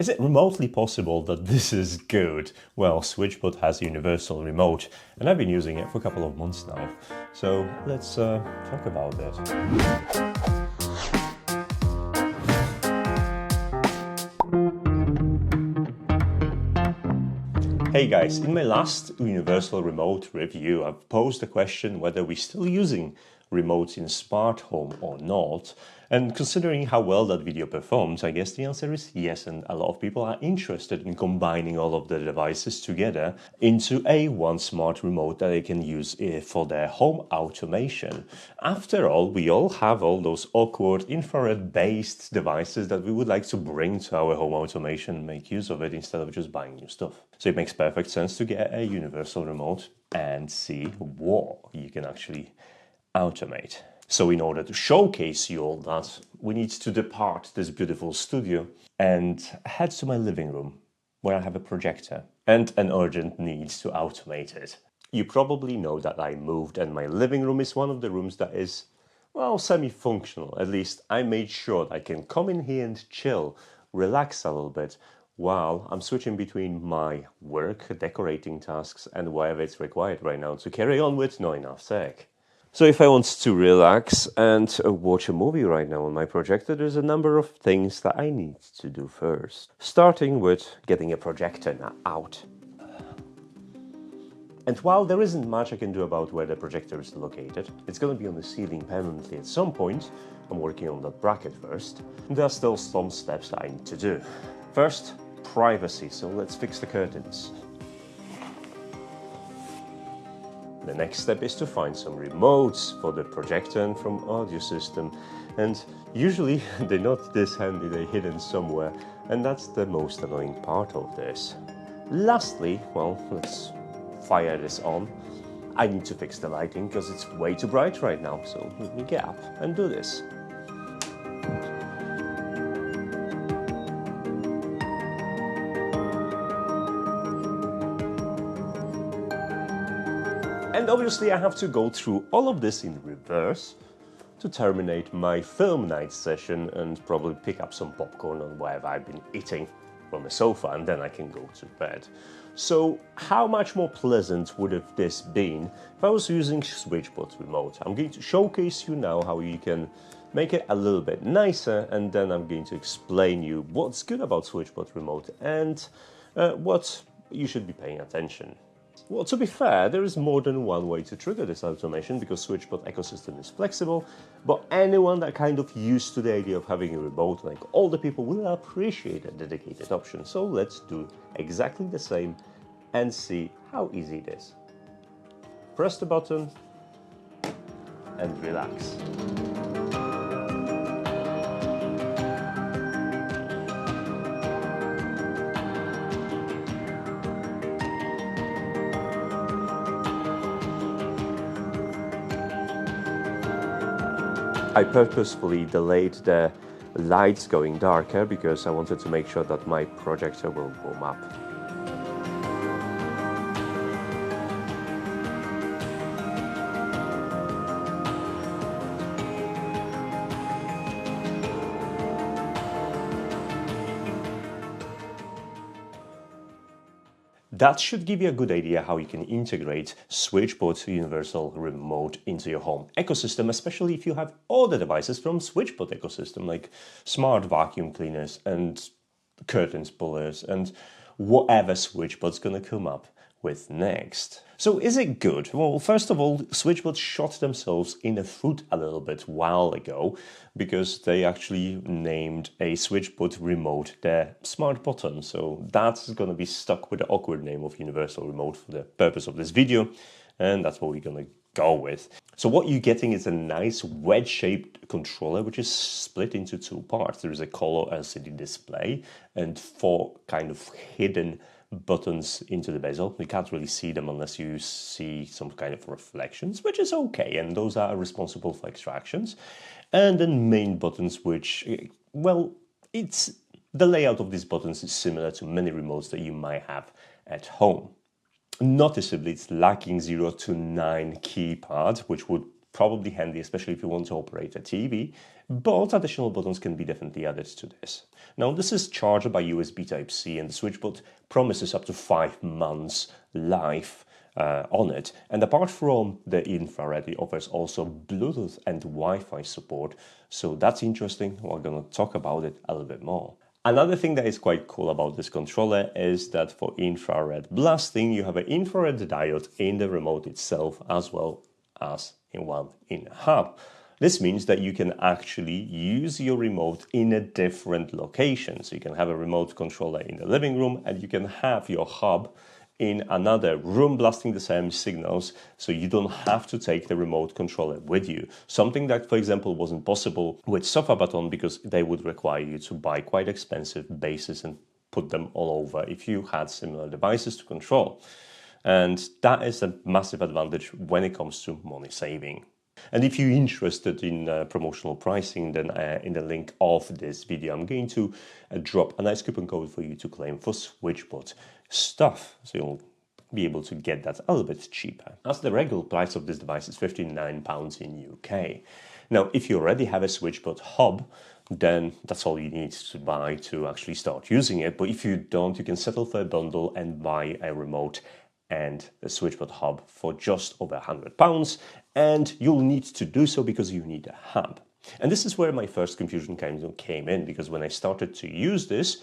Is it remotely possible that this is good? Well, SwitchBot has Universal Remote, and I've been using it for a couple of months now. So let's talk about it. Hey guys, in my last Universal Remote review, I've posed the question whether we're still using remotes in smart home or not. And considering how well that video performed, I guess the answer is yes, and a lot of people are interested in combining all of the devices together into a one smart remote that they can use for their home automation. After all, we all have all those awkward infrared-based devices that we would like to bring to our home automation and make use of it instead of just buying new stuff. So it makes perfect sense to get a universal remote and see what you can actually automate. So in order to showcase you all that, we need to depart this beautiful studio and head to my living room, where I have a projector and an urgent need to automate it. You probably know that I moved, and my living room is one of the rooms that is, well, semi-functional. At least I made sure that I can come in here and chill, relax a little bit, while I'm switching between my work, decorating tasks, and whatever it's required right now to carry on with NotEnoughTECH. So if I want to relax and watch a movie right now on my projector, there's a number of things that I need to do first. Starting with getting a projector out. And while there isn't much I can do about where the projector is located, it's going to be on the ceiling permanently at some point. I'm working on that bracket first. And there are still some steps that I need to do. First, privacy, so let's fix the curtains. The next step is to find some remotes for the projector and from audio system, and usually they're not this handy, they're hidden somewhere, and that's the most annoying part of this. Lastly, well, let's fire this on. I need to fix the lighting because it's way too bright right now, so let me get up and do this. And obviously I have to go through all of this in reverse to terminate my film night session and probably pick up some popcorn or whatever I've been eating from the sofa, and then I can go to bed. So how much more pleasant would have this been if I was using SwitchBot Remote? I'm going to showcase you now how you can make it a little bit nicer, and then I'm going to explain you what's good about SwitchBot Remote and what you should be paying attention. Well, to be fair, there is more than one way to trigger this automation because SwitchBot ecosystem is flexible, but anyone that kind of used to the idea of having a remote, like all the people, will appreciate a dedicated option. So let's do exactly the same and see how easy it is. Press the button and relax. I purposefully delayed the lights going darker because I wanted to make sure that my projector will warm up. That should give you a good idea how you can integrate SwitchBot Universal Remote into your home ecosystem, especially if you have all the devices from SwitchBot ecosystem, like smart vacuum cleaners and curtains pullers and whatever SwitchBot's going to come up with next. So is it good? Well, first of all, SwitchBot shot themselves in the foot a little bit while ago because they actually named a SwitchBot Remote their smart button. So that's going to be stuck with the awkward name of Universal Remote for the purpose of this video, and that's what we're going to go with. So what you're getting is a nice wedge-shaped controller which is split into two parts. There is a color LCD display and 4 kind of hidden buttons into the bezel. You can't really see them unless you see some kind of reflections, which is okay, and those are responsible for extractions. And then main buttons, which, well, it's the layout of these buttons is similar to many remotes that you might have at home. Noticeably, it's lacking 0 to 9 keypad, which would probably handy, especially if you want to operate a TV, but additional buttons can be definitely added to this. Now, this is charged by USB Type-C, and the SwitchBot promises up to 5 months life on it. And apart from the infrared, it offers also Bluetooth and Wi-Fi support, so that's interesting. We're going to talk about it a little bit more. Another thing that is quite cool about this controller is that for infrared blasting, you have an infrared diode in the remote itself as well as in the hub. This means that you can actually use your remote in a different location. So you can have a remote controller in the living room and you can have your hub in another room blasting the same signals, so you don't have to take the remote controller with you. Something that, for example, wasn't possible with Sofa Button because they would require you to buy quite expensive bases and put them all over if you had similar devices to control. And that is a massive advantage when it comes to money saving. And if you're interested in promotional pricing, then in the link of this video, I'm going to drop a nice coupon code for you to claim for SwitchBot stuff. So you'll be able to get that a little bit cheaper, as the regular price of this device is £59 in UK. Now, if you already have a SwitchBot hub, then that's all you need to buy to actually start using it. But if you don't, you can settle for a bundle and buy a remote and a SwitchBot hub for just over £100, and you'll need to do so because you need a hub. And this is where my first confusion came in, because when I started to use this,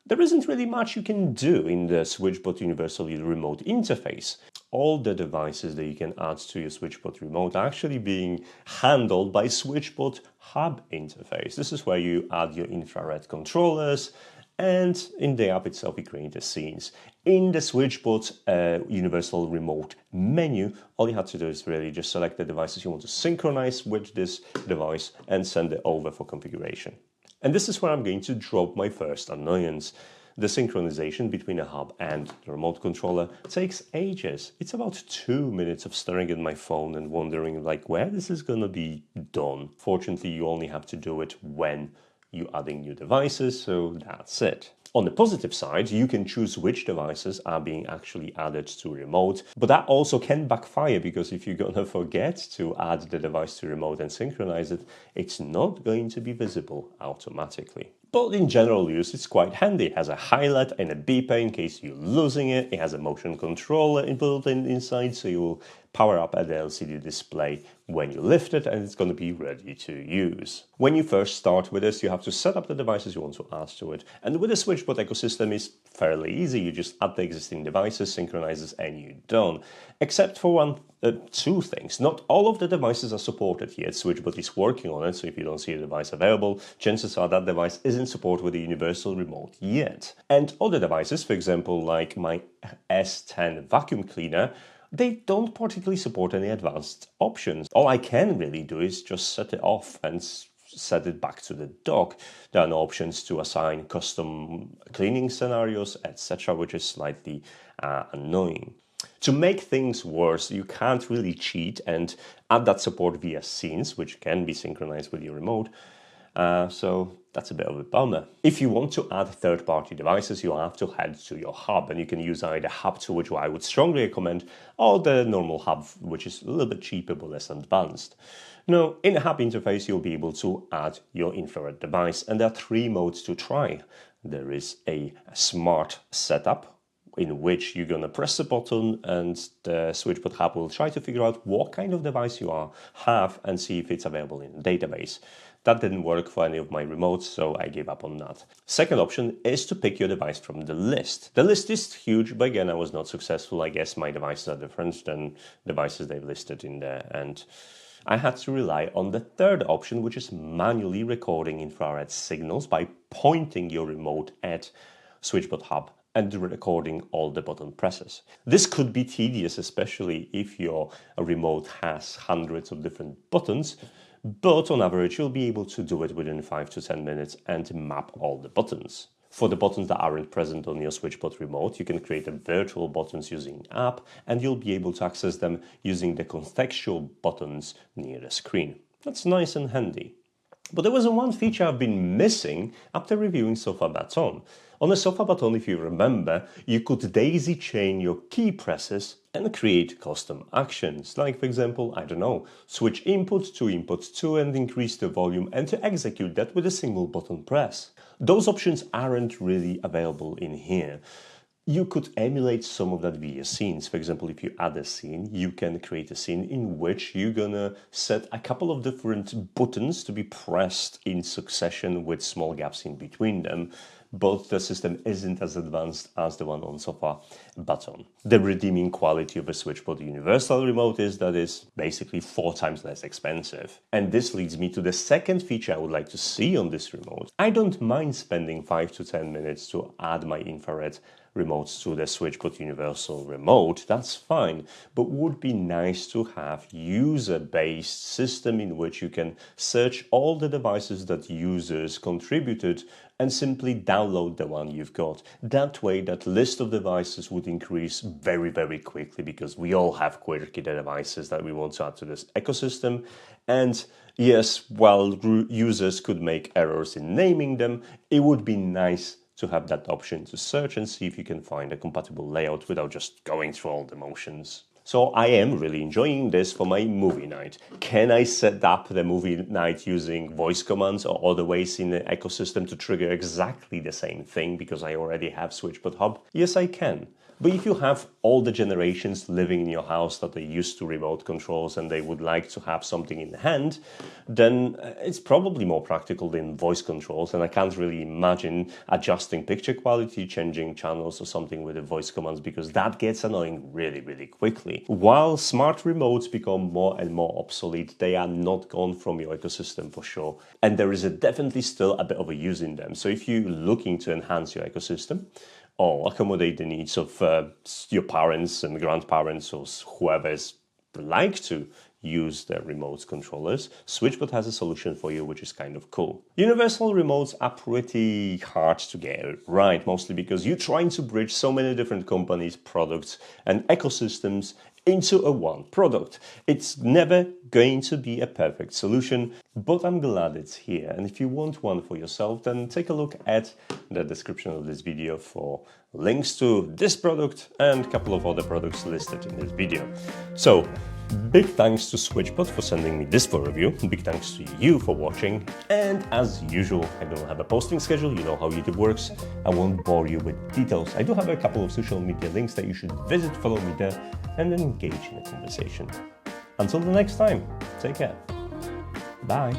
there isn't really much you can do in the SwitchBot Universal Remote interface. All the devices that you can add to your SwitchBot Remote are actually being handled by SwitchBot Hub interface. This is where you add your infrared controllers, and in the app itself, you create the scenes. In the SwitchBot Universal Remote menu, all you have to do is really just select the devices you want to synchronize with this device and send it over for configuration. And this is where I'm going to drop my first annoyance. The synchronization between a hub and the remote controller takes ages. It's about 2 minutes of staring at my phone and wondering where this is going to be done. Fortunately, you only have to do it when you're adding new devices, so that's it. On the positive side, you can choose which devices are being actually added to remote, but that also can backfire, because if you're gonna forget to add the device to remote and synchronize it, it's not going to be visible automatically. But in general use, it's quite handy. It has a highlight and a beeper in case you're losing it. It has a motion controller built inside, so you will power up at the LCD display when you lift it, and it's going to be ready to use. When you first start with this, you have to set up the devices you want to add to it. And with the SwitchBot ecosystem, it's fairly easy. You just add the existing devices, synchronizes, and you're done. Except for two things. Not all of the devices are supported yet. SwitchBot is working on it, so if you don't see a device available, chances are that device isn't supported with the Universal Remote yet. And other devices, for example, like my S10 vacuum cleaner, they don't particularly support any advanced options. All I can really do is just set it off and set it back to the dock. There are no options to assign custom cleaning scenarios, etc., which is slightly annoying. To make things worse, you can't really cheat and add that support via scenes, which can be synchronized with your remote. So that's a bit of a bummer. If you want to add third-party devices, you'll have to head to your hub, and you can use either Hub2, which I would strongly recommend, or the normal hub, which is a little bit cheaper but less advanced. Now, in the hub interface, you'll be able to add your infrared device, and there are 3 modes to try. There is a smart setup, in which you're going to press the button and the SwitchBot Hub will try to figure out what kind of device you have and see if it's available in the database. That didn't work for any of my remotes, so I gave up on that. Second option is to pick your device from the list. The list is huge, but again, I was not successful. I guess my devices are different than devices they've listed in there, and I had to rely on the third option, which is manually recording infrared signals by pointing your remote at SwitchBot Hub and recording all the button presses. This could be tedious, especially if your remote has hundreds of different buttons, but on average you'll be able to do it within 5 to 10 minutes and map all the buttons. For the buttons that aren't present on your SwitchBot remote, you can create virtual buttons using the app, and you'll be able to access them using the contextual buttons near the screen. That's nice and handy. But there was one feature I've been missing after reviewing Sofa Button. On a sofa button, if you remember, you could daisy chain your key presses and create custom actions, like for example, I don't know, switch input to input 2 and increase the volume, and to execute that with a single button press. Those options aren't really available in here. You could emulate some of that via scenes. For example, if you add a scene, you can create a scene in which you're gonna set a couple of different buttons to be pressed in succession with small gaps in between them, but the system isn't as advanced as the one on sofa button. The redeeming quality of a SwitchBot Universal Remote is that it's basically 4 times less expensive. And this leads me to the second feature I would like to see on this remote. I don't mind spending 5 to 10 minutes to add my infrared remotes to the SwitchBot Universal Remote, that's fine, but would be nice to have user-based system in which you can search all the devices that users contributed and simply download the one you've got. That way, that list of devices would increase very, very quickly, because we all have quirky devices that we want to add to this ecosystem. And yes, while users could make errors in naming them, it would be nice to have that option to search and see if you can find a compatible layout without just going through all the motions. So I am really enjoying this for my movie night. Can I set up the movie night using voice commands or other ways in the ecosystem to trigger exactly the same thing because I already have SwitchBot Hub? Yes, I can. But if you have all the generations living in your house that are used to remote controls and they would like to have something in hand, then it's probably more practical than voice controls, and I can't really imagine adjusting picture quality, changing channels or something with the voice commands, because that gets annoying really, really quickly. While smart remotes become more and more obsolete, they are not gone from your ecosystem for sure. And there is definitely still a bit of a use in them. So if you're looking to enhance your ecosystem, or accommodate the needs of your parents and grandparents or whoever's like to use their remote controllers, SwitchBot has a solution for you, which is kind of cool. Universal remotes are pretty hard to get right, mostly because you're trying to bridge so many different companies, products, and ecosystems into a one product. It's never going to be a perfect solution, but I'm glad it's here. And if you want one for yourself, then take a look at the description of this video for links to this product and a couple of other products listed in this video. So, big thanks to SwitchBot for sending me this for review. Big thanks to you for watching. And as usual, I don't have a posting schedule. You know how YouTube works. I won't bore you with details. I do have a couple of social media links that you should visit, follow me there, and then engage in a conversation. Until the next time, take care. Bye.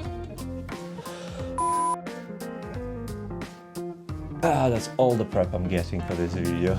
That's all the prep I'm getting for this video.